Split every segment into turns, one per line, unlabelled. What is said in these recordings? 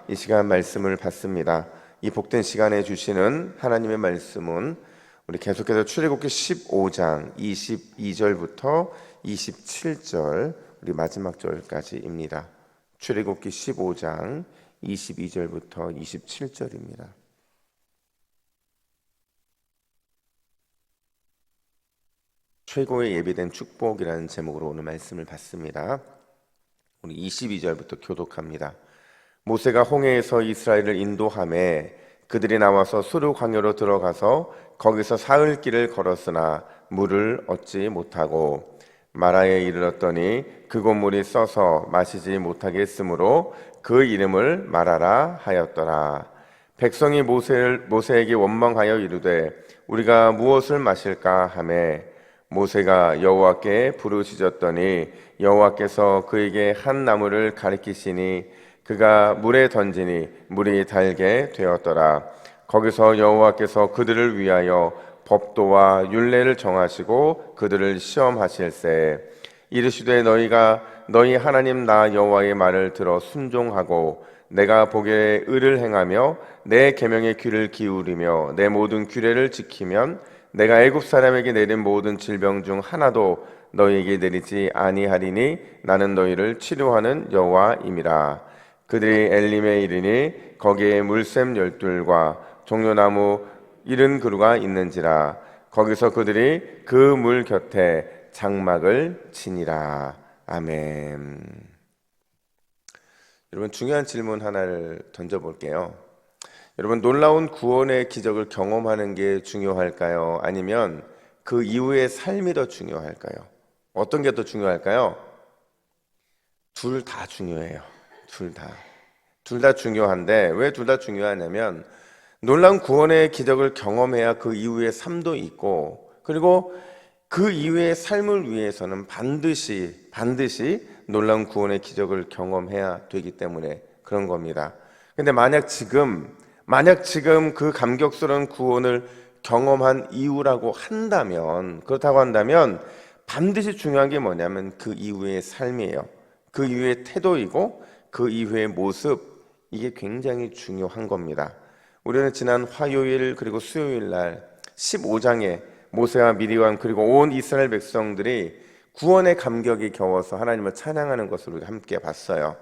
이 시간 말씀을 받습니다. 이 복된 시간에 주시는 하나님의 말씀은 우리 계속해서 출애굽기 15장 22절부터 27절 우리 마지막 절까지입니다. 출애굽기 15장 22절부터 27절입니다. 최고의 예비된 축복이라는 제목으로 오늘 말씀을 받습니다. 우리 22절부터 교독합니다. 모세가 홍해에서 이스라엘을 인도하매 그들이 나와서 수르 광야로 들어가서 거기서 사흘 길을 걸었으나 물을 얻지 못하고 마라에 이르렀더니 그곳 물이 써서 마시지 못하게 했으므로 그 이름을 마라라 하였더라. 백성이 모세에게 원망하여 이르되 우리가 무엇을 마실까 하매 모세가 여호와께 부르짖었더니 여호와께서 그에게 한 나무를 가리키시니 그가 물에 던지니 물이 달게 되었더라. 거기서 여호와께서 그들을 위하여 법도와 율례를 정하시고 그들을 시험하실세 이르시되 너희가 너희 하나님 나 여호와의 말을 들어 순종하고 내가 보기에 의를 행하며 내 계명에 귀를 기울이며 내 모든 규례를 지키면 내가 애굽 사람에게 내린 모든 질병 중 하나도 너희에게 내리지 아니하리니 나는 너희를 치료하는 여호와임이라. 그들이 엘림에 이르니 거기에 물샘 12과 종려나무 70그루가 있는지라. 거기서 그들이 그 물 곁에 장막을 치니라. 아멘. 여러분, 중요한 질문 하나를 던져볼게요. 여러분, 놀라운 구원의 기적을 경험하는 게 중요할까요? 아니면 그 이후의 삶이 더 중요할까요? 어떤 게 더 중요할까요? 둘 다 중요해요. 둘 다 중요한데 왜 둘 다 중요하냐면 놀라운 구원의 기적을 경험해야 그 이후의 삶도 있고 그리고 그 이후의 삶을 위해서는 반드시 놀라운 구원의 기적을 경험해야 되기 때문에 그런 겁니다. 근데 만약 지금 그 감격스러운 구원을 경험한 이후라고 한다면 그렇다고 한다면 반드시 중요한 게 뭐냐면 그 이후의 삶이에요. 그 이후의 태도이고 그 이후의 모습 이게 굉장히 중요한 겁니다. 우리는 지난 화요일 그리고 수요일 날 15장에 모세와 미리암 그리고 온 이스라엘 백성들이 구원의 감격이 겨워서 하나님을 찬양하는 것을 우리가 함께 봤어요.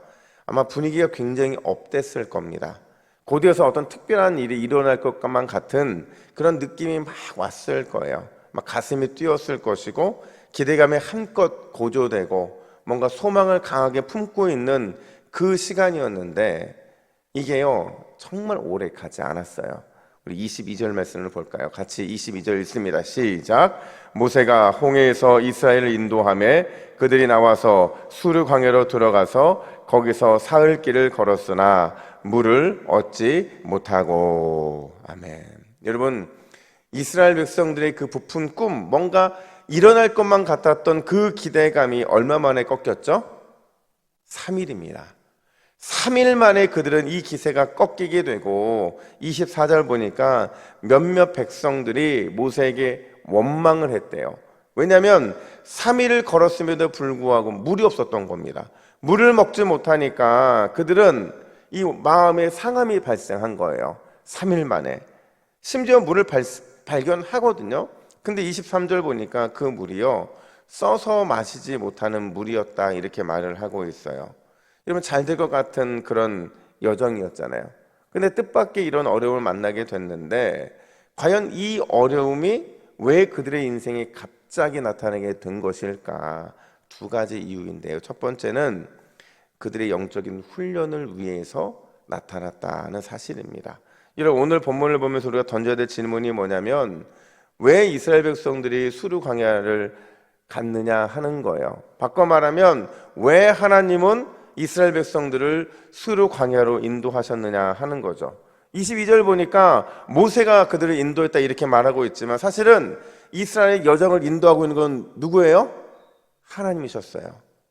아마 분위기가 굉장히 업됐을 겁니다. 곧이어서 어떤 특별한 일이 일어날 것만 같은 그런 느낌이 막 왔을 거예요. 막 가슴이 뛰었을 것이고 기대감에 한껏 고조되고 뭔가 소망을 강하게 품고 있는 그 시간이었는데 이게요 정말 오래 가지 않았어요. 우리 22절 말씀을 볼까요? 같이 22절 읽습니다. 시작. 모세가 홍해에서 이스라엘을 인도하며 그들이 나와서 수르 광야로 들어가서 거기서 사흘 길을 걸었으나 물을 얻지 못하고. 아멘. 여러분, 이스라엘 백성들의 그 부푼 꿈, 뭔가 일어날 것만 같았던 그 기대감이 얼마 만에 꺾였죠? 3일입니다. 3일 만에 그들은 이 기세가 꺾이게 되고 24절 보니까 몇몇 백성들이 모세에게 원망을 했대요. 왜냐하면 3일을 걸었음에도 불구하고 물이 없었던 겁니다. 물을 먹지 못하니까 그들은 이 마음에 상함이 발생한 거예요. 3일 만에. 심지어 물을 발견하거든요. 근데 23절 보니까 그 물이요 써서 마시지 못하는 물이었다 이렇게 말을 하고 있어요. 여러분, 잘 될 것 같은 그런 여정이었잖아요. 근데 뜻밖의 이런 어려움을 만나게 됐는데 과연 이 어려움이 왜 그들의 인생에 갑자기 나타나게 된 것일까? 두 가지 이유인데요. 첫 번째는 그들의 영적인 훈련을 위해서 나타났다는 사실입니다. 여러분, 오늘 본문을 보면서 우리가 던져야 될 질문이 뭐냐면 왜 이스라엘 백성들이 수르 광야를 갔느냐 하는 거예요. 바꿔 말하면 왜 하나님은 이스라엘 백성들을 수르 광야로 인도하셨느냐 하는 거죠. 22절 보니까 모세가 그들을 인도했다 이렇게 말하고 있지만 사실은 이스라엘의 여정을 인도하고 있는 건 누구예요? 하나님이셨어요.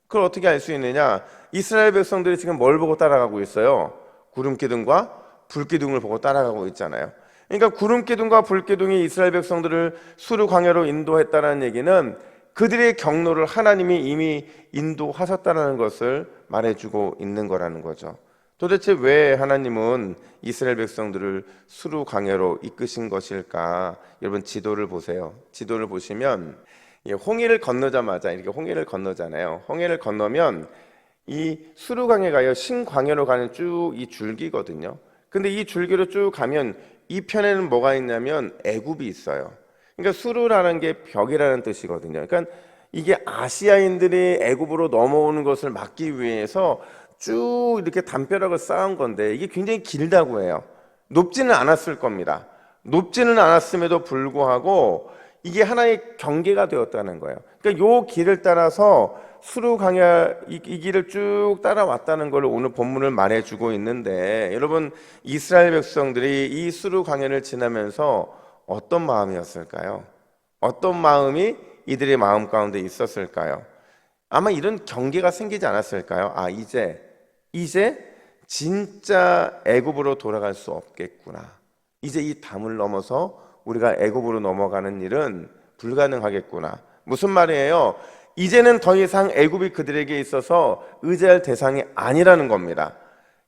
그걸 어떻게 알 수 있느냐? 이스라엘 백성들이 지금 뭘 보고 따라가고 있어요? 구름기둥과 불기둥을 보고 따라가고 있잖아요. 그러니까 구름기둥과 불기둥이 이스라엘 백성들을 수르 광야로 인도했다는 얘기는 그들의 경로를 하나님이 이미 인도하셨다는 것을 말해주고 있는 거라는 거죠. 도대체 왜 하나님은 이스라엘 백성들을 수루 광야로 이끄신 것일까? 여러분 지도를 보세요. 지도를 보시면 홍해를 건너자마자 이렇게 홍해를 건너잖아요. 홍해를 건너면 이 수루 광야가요 신광야로 가는 쭉 이 줄기거든요. 근데 이 줄기로 쭉 가면 이 편에는 뭐가 있냐면 애굽이 있어요. 그러니까 수루라는 게 벽이라는 뜻이거든요. 그러니까 이게 아시아인들이 애굽으로 넘어오는 것을 막기 위해서 쭉 이렇게 담벼락을 쌓은 건데 이게 굉장히 길다고 해요. 높지는 않았을 겁니다. 높지는 않았음에도 불구하고 이게 하나의 경계가 되었다는 거예요. 그러니까 요 길을 따라서 수루 광야 이 길을 쭉 따라왔다는 걸 오늘 본문을 말해주고 있는데, 여러분 이스라엘 백성들이 이 수루 광야를 지나면서 어떤 마음이었을까요? 어떤 마음이 이들의 마음 가운데 있었을까요? 아마 이런 경계가 생기지 않았을까요? 아, 이제 진짜 애굽으로 돌아갈 수 없겠구나. 이제 이 담을 넘어서 우리가 애굽으로 넘어가는 일은 불가능하겠구나. 무슨 말이에요? 이제는 더 이상 애굽이 그들에게 있어서 의지할 대상이 아니라는 겁니다.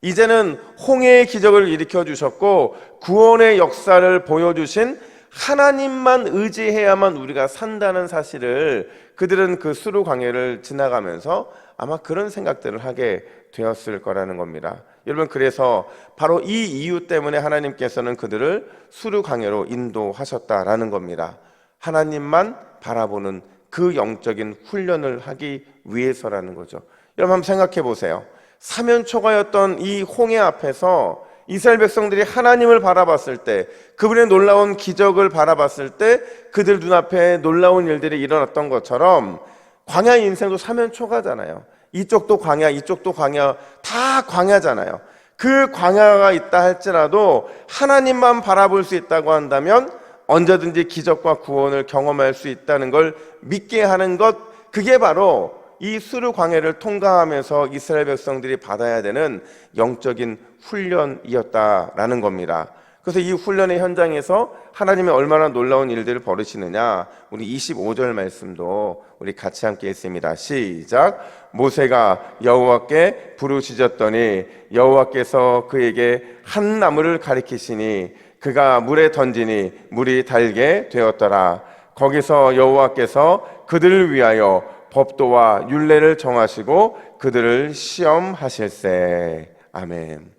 이제는 홍해의 기적을 일으켜 주셨고 구원의 역사를 보여주신 하나님만 의지해야만 우리가 산다는 사실을 그들은 그 수루 광야를 지나가면서 아마 그런 생각들을 하게 되었을 거라는 겁니다. 여러분, 그래서 바로 이 이유 때문에 하나님께서는 그들을 수루 광야로 인도하셨다라는 겁니다. 하나님만 바라보는 그 영적인 훈련을 하기 위해서라는 거죠. 여러분 한번 생각해 보세요. 사면초가였던 이 홍해 앞에서 이스라엘 백성들이 하나님을 바라봤을 때, 그분의 놀라운 기적을 바라봤을 때 그들 눈앞에 놀라운 일들이 일어났던 것처럼 광야 인생도 사면초가잖아요. 이쪽도 광야, 이쪽도 광야, 다 광야잖아요. 그 광야가 있다 할지라도 하나님만 바라볼 수 있다고 한다면 언제든지 기적과 구원을 경험할 수 있다는 걸 믿게 하는 것, 그게 바로 이 수르 광야를 통과하면서 이스라엘 백성들이 받아야 되는 영적인 훈련이었다라는 겁니다. 그래서 이 훈련의 현장에서 하나님이 얼마나 놀라운 일들을 벌이시느냐, 우리 25절 말씀도 우리 같이 함께 했습니다. 시작. 모세가 여호와께 부르짖었더니 여호와께서 그에게 한 나무를 가리키시니 그가 물에 던지니 물이 달게 되었더라. 거기서 여호와께서 그들을 위하여 법도와 율례를 정하시고 그들을 시험하실세. 아멘.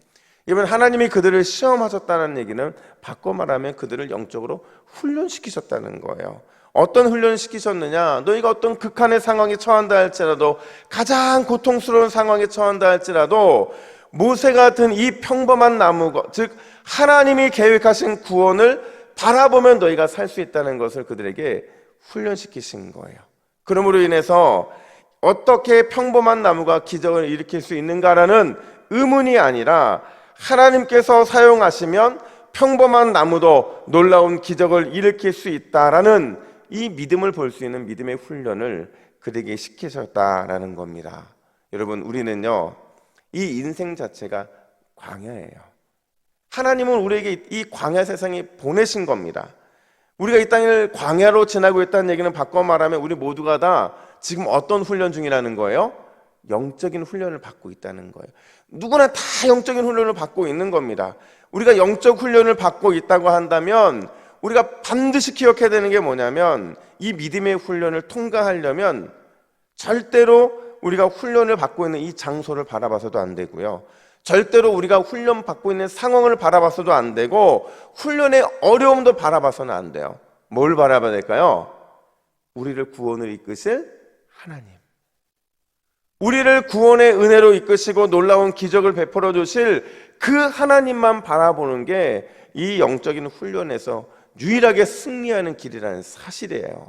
이번 하나님이 그들을 시험하셨다는 얘기는 바꿔 말하면 그들을 영적으로 훈련시키셨다는 거예요. 어떤 훈련을 시키셨느냐? 너희가 어떤 극한의 상황에 처한다 할지라도, 가장 고통스러운 상황에 처한다 할지라도 모세 같은 이 평범한 나무, 즉 하나님이 계획하신 구원을 바라보면 너희가 살 수 있다는 것을 그들에게 훈련시키신 거예요. 그러므로 인해서 어떻게 평범한 나무가 기적을 일으킬 수 있는가라는 의문이 아니라 하나님께서 사용하시면 평범한 나무도 놀라운 기적을 일으킬 수 있다라는 이 믿음을 볼 수 있는 믿음의 훈련을 그들에게 시키셨다라는 겁니다. 여러분, 우리는요 이 인생 자체가 광야예요. 하나님은 우리에게 이 광야 세상에 보내신 겁니다. 우리가 이 땅을 광야로 지나고 있다는 얘기는 바꿔 말하면 우리 모두가 다 지금 어떤 훈련 중이라는 거예요? 영적인 훈련을 받고 있다는 거예요. 누구나 다 영적인 훈련을 받고 있는 겁니다. 우리가 영적 훈련을 받고 있다고 한다면 우리가 반드시 기억해야 되는 게 뭐냐면, 이 믿음의 훈련을 통과하려면 절대로 우리가 훈련을 받고 있는 이 장소를 바라봐서도 안 되고요, 절대로 우리가 훈련 받고 있는 상황을 바라봐서도 안 되고, 훈련의 어려움도 바라봐서는 안 돼요. 뭘 바라봐야 될까요? 우리를 구원을 이끄실 하나님, 우리를 구원의 은혜로 이끄시고 놀라운 기적을 베풀어 주실 그 하나님만 바라보는 게 이 영적인 훈련에서 유일하게 승리하는 길이라는 사실이에요.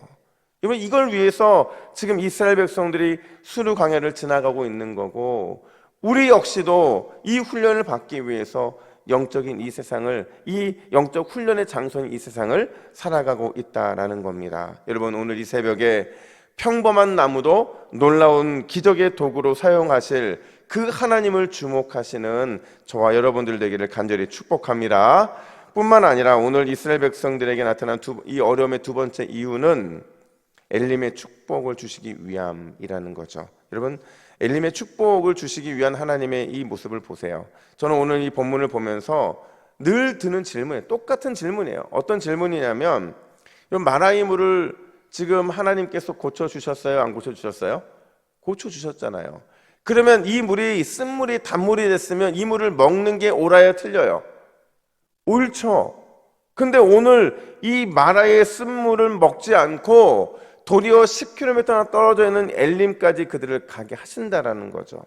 여러분, 이걸 위해서 지금 이스라엘 백성들이 수르 광야를 지나가고 있는 거고, 우리 역시도 이 훈련을 받기 위해서 영적인 이 세상을, 이 영적 훈련의 장소인 이 세상을 살아가고 있다라는 겁니다. 여러분, 오늘 이 새벽에 평범한 나무도 놀라운 기적의 도구로 사용하실 그 하나님을 주목하시는 저와 여러분들 되기를 간절히 축복합니다. 뿐만 아니라 오늘 이스라엘 백성들에게 나타난 이 어려움의 두 번째 이유는 엘림의 축복을 주시기 위함이라는 거죠. 여러분, 엘림의 축복을 주시기 위한 하나님의 이 모습을 보세요. 저는 오늘 이 본문을 보면서 늘 드는 질문이에요. 똑같은 질문이에요. 어떤 질문이냐면, 마라의 물을 지금 하나님께서 고쳐주셨어요? 안 고쳐주셨어요? 고쳐주셨잖아요. 그러면 이 물이 쓴물이 단물이 됐으면 이 물을 먹는 게 옳아요, 틀려요? 옳죠. 근데 오늘 이 마라의 쓴물을 먹지 않고 도리어 10km나 떨어져 있는 엘림까지 그들을 가게 하신다라는 거죠.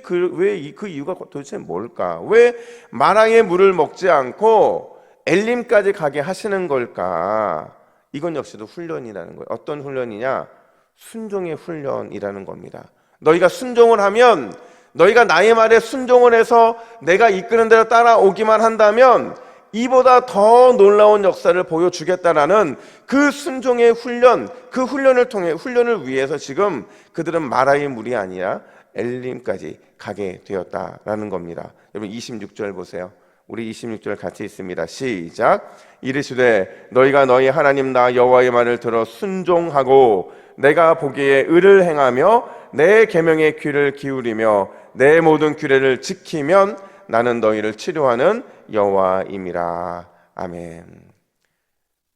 그 이유가 도대체 뭘까? 왜 마라의 물을 먹지 않고 엘림까지 가게 하시는 걸까? 이건 역시도 훈련이라는 거예요. 어떤 훈련이냐? 순종의 훈련이라는 겁니다. 너희가 순종을 하면, 너희가 나의 말에 순종을 해서 내가 이끄는 대로 따라오기만 한다면 이보다 더 놀라운 역사를 보여주겠다라는 그 순종의 훈련, 그 훈련을 위해서 지금 그들은 마라의 물이 아니라 엘림까지 가게 되었다라는 겁니다. 여러분 26절 보세요. 우리 26절 같이 있습니다. 시작. 이르시되 너희가 너희 하나님 나 여호와의 말을 들어 순종하고 내가 보기에 의를 행하며 내 계명에 귀를 기울이며 내 모든 규례를 지키면 나는 너희를 치료하는 여호와임이라. 아멘.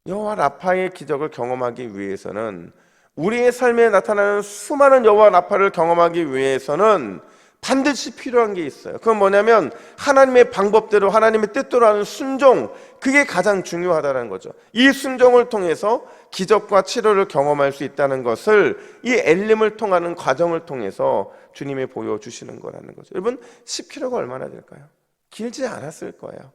여호와 라파의 기적을 경험하기 위해서는, 우리의 삶에 나타나는 수많은 여호와 라파를 경험하기 위해서는 반드시 필요한 게 있어요. 그건 뭐냐면 하나님의 방법대로, 하나님의 뜻대로 하는 순종, 그게 가장 중요하다는 거죠. 이 순종을 통해서 기적과 치료를 경험할 수 있다는 것을 이 엘림을 통하는 과정을 통해서 주님이 보여주시는 거라는 거죠. 여러분 10km가 얼마나 될까요? 길지 않았을 거예요.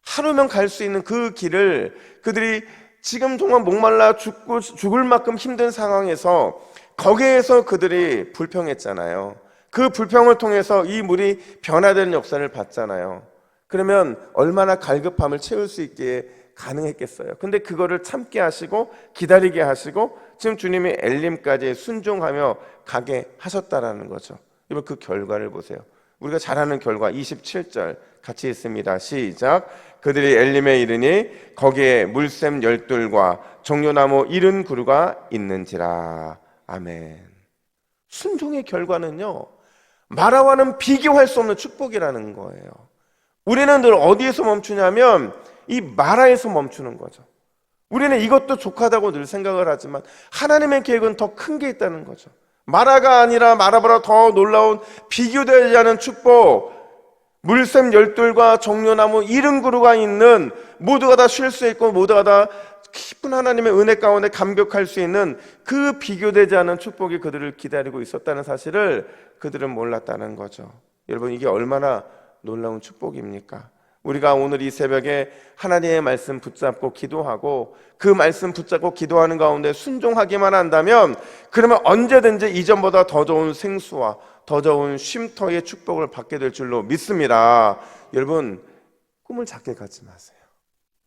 하루면 갈 수 있는 그 길을 그들이 지금 정말 목말라 죽을 만큼 힘든 상황에서, 거기에서 그들이 불평했잖아요. 그 불평을 통해서 이 물이 변화되는 역사를 봤잖아요. 그러면 얼마나 갈급함을 채울 수 있기에 가능했겠어요. 근데 그거를 참게 하시고 기다리게 하시고 지금 주님이 엘림까지 순종하며 가게 하셨다라는 거죠. 이번 그 결과를 보세요. 우리가 잘 아는 결과 27절 같이 있습니다. 시작. 그들이 엘림에 이르니 거기에 물샘 12과 종려나무 70그루가 있는지라. 아멘. 순종의 결과는요, 마라와는 비교할 수 없는 축복이라는 거예요. 우리는 늘 어디에서 멈추냐면 이 마라에서 멈추는 거죠. 우리는 이것도 족하다고 늘 생각을 하지만 하나님의 계획은 더 큰 게 있다는 거죠. 마라가 아니라 마라보다 더 놀라운 비교되지 않은 축복, 물샘 12과 종려나무 70그루가 있는, 모두가 다 쉴 수 있고 모두가 다 깊은 하나님의 은혜 가운데 감격할 수 있는 그 비교되지 않은 축복이 그들을 기다리고 있었다는 사실을 그들은 몰랐다는 거죠. 여러분 이게 얼마나 놀라운 축복입니까? 우리가 오늘 이 새벽에 하나님의 말씀 붙잡고 기도하고 그 말씀 붙잡고 기도하는 가운데 순종하기만 한다면, 그러면 언제든지 이전보다 더 좋은 생수와 더 좋은 쉼터의 축복을 받게 될 줄로 믿습니다. 여러분 꿈을 작게 갖지 마세요.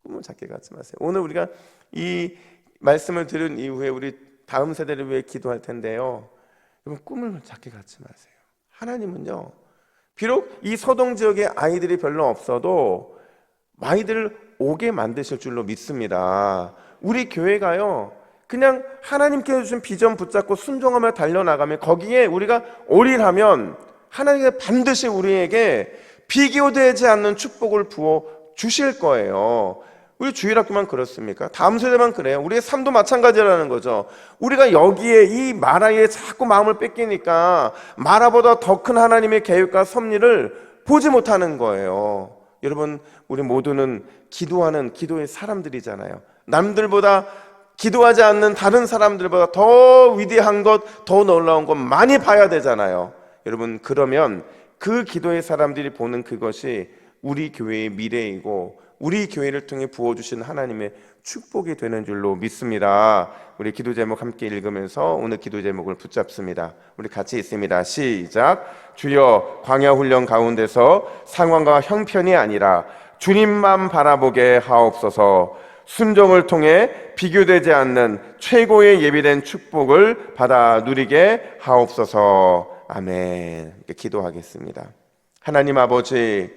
꿈을 작게 갖지 마세요. 오늘 우리가 이 말씀을 들은 이후에 우리 다음 세대를 위해 기도할 텐데요, 여러분 꿈을 작게 갖지 마세요. 하나님은요, 비록 이 소동 지역에 아이들이 별로 없어도 아이들을 오게 만드실 줄로 믿습니다. 우리 교회가요, 그냥 하나님께서 주신 비전 붙잡고 순종하며 달려나가면, 거기에 우리가 올인하면 하나님께서 반드시 우리에게 비교되지 않는 축복을 부어 주실 거예요. 우리 주일학교만 그렇습니까? 다음 세대만 그래요. 우리의 삶도 마찬가지라는 거죠. 우리가 여기에 이 마라에 자꾸 마음을 뺏기니까 마라보다 더 큰 하나님의 계획과 섭리를 보지 못하는 거예요. 여러분 우리 모두는 기도하는 기도의 사람들이잖아요. 남들보다 기도하지 않는 다른 사람들보다 더 위대한 것, 더 놀라운 것 많이 봐야 되잖아요. 여러분 그러면 그 기도의 사람들이 보는 그것이 우리 교회의 미래이고 우리 교회를 통해 부어주신 하나님의 축복이 되는 줄로 믿습니다. 우리 기도 제목 함께 읽으면서 오늘 기도 제목을 붙잡습니다. 우리 같이 있습니다. 시작. 주여 광야 훈련 가운데서 상황과 형편이 아니라 주님만 바라보게 하옵소서. 순종을 통해 비교되지 않는 최고의 예비된 축복을 받아 누리게 하옵소서. 아멘. 이렇게 기도하겠습니다. 하나님 아버지,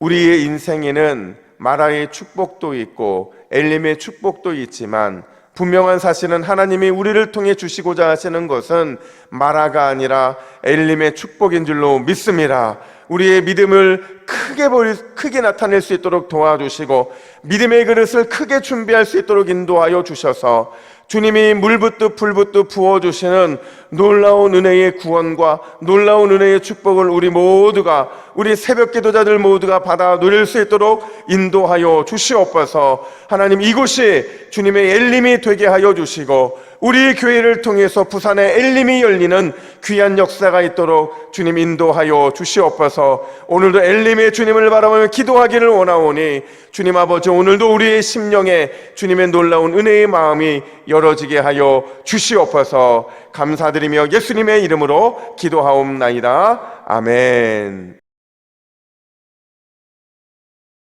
우리의 인생에는 마라의 축복도 있고 엘림의 축복도 있지만 분명한 사실은 하나님이 우리를 통해 주시고자 하시는 것은 마라가 아니라 엘림의 축복인 줄로 믿습니다. 우리의 믿음을 크게 나타낼 수 있도록 도와주시고 믿음의 그릇을 크게 준비할 수 있도록 인도하여 주셔서 주님이 물 붓듯 불 붓듯 부어주시는 놀라운 은혜의 구원과 놀라운 은혜의 축복을 우리 새벽 기도자들 모두가 받아 누릴 수 있도록 인도하여 주시옵소서. 하나님, 이곳이 주님의 엘림이 되게 하여 주시고 우리 교회를 통해서 부산의 엘림이 열리는 귀한 역사가 있도록 주님 인도하여 주시옵소서. 오늘도 엘림의 주님을 바라보며 기도하기를 원하오니 주님 아버지, 오늘도 우리의 심령에 주님의 놀라운 은혜의 마음이 열어지게 하여 주시옵소서. 감사드리며 예수님의 이름으로 기도하옵나이다. 아멘.